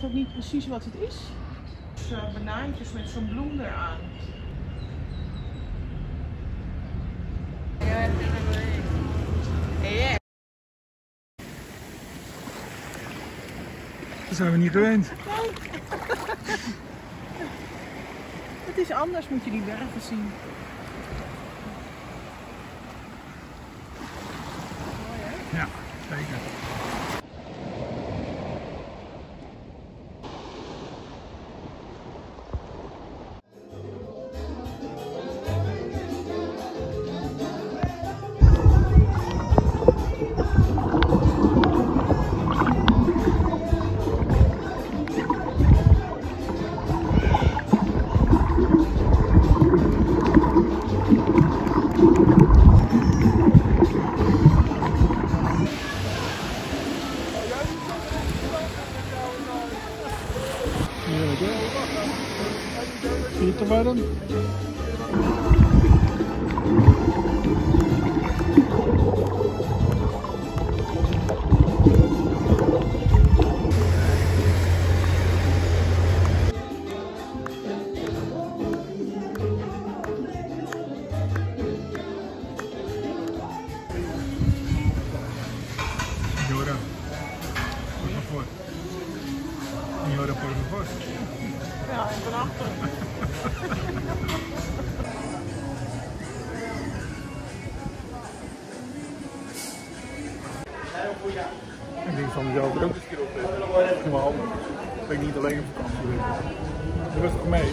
weet ook niet precies wat het is. Dus, banaantjes met zo'n bloem eraan. Dat zijn we niet gewend. Nee. Het is anders, moet je die bergen zien. Ja, zeker. Zie je het te warm? Señora, por favor. Señora, por favor. Ja, en van achter. Ik denk van mezelf er ook eens een keer op te hebben. Dat is wel handig. Dat ik niet alleen op vakantie ben. Dat was toch mee?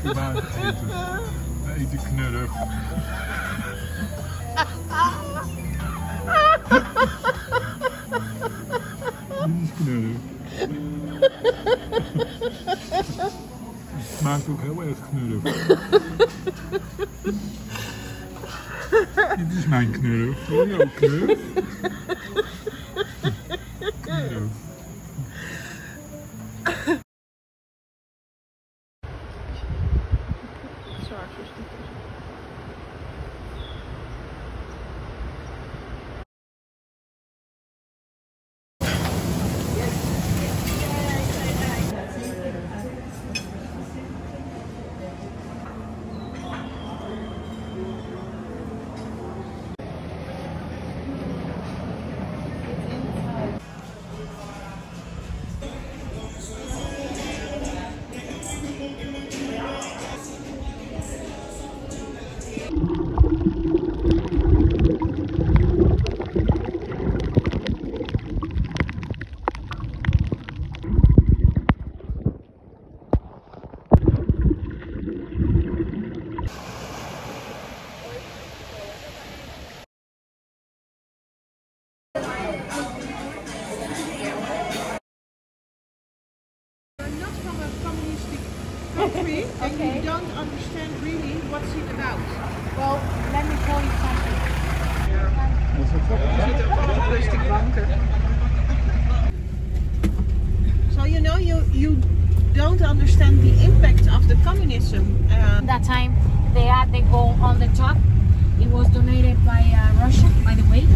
Cubaans eten. We eten knurrig. Dit is knurrig. Het smaakt ook heel erg knurrig. Dit is mijn knurrig. Wil je ook knurrig? Knurrig. and you don't understand really what's it about. Well, let me tell you something. So you know, you don't understand the impact of the communism. That time they had the gold on the top. It was donated by Russia, by the way.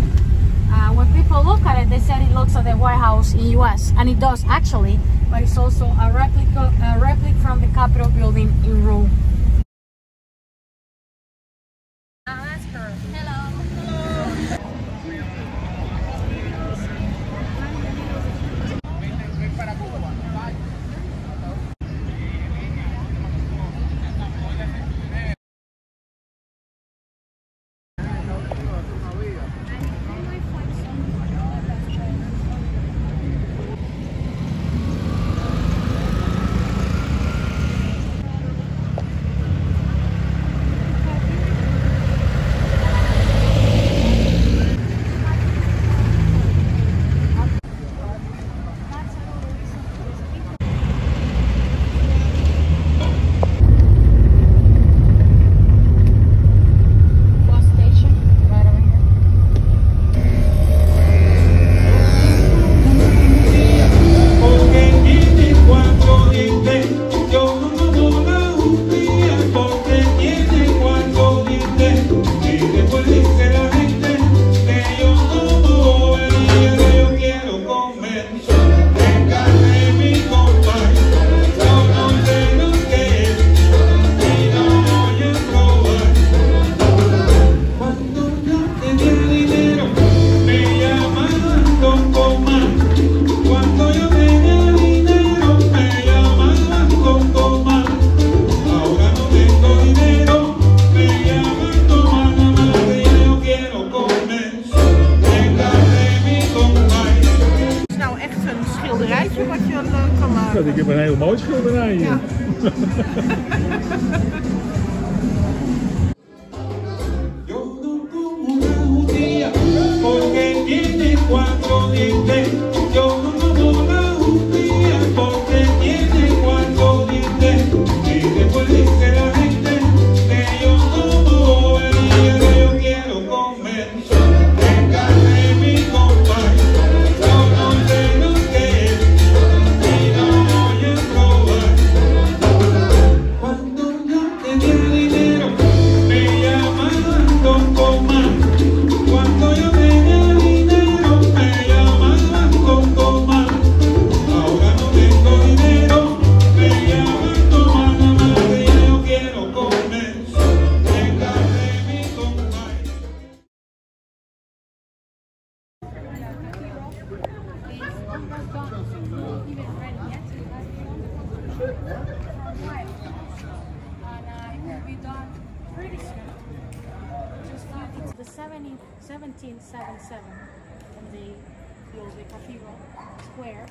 When people look at it, they said it looks like the White House in US, and it does actually, but it's also a replica from the Capitol building in Rome. That's her. Hello. Ik heb een hele mooie schilderij hier. Ja. The 1777 and they built the cathedral square.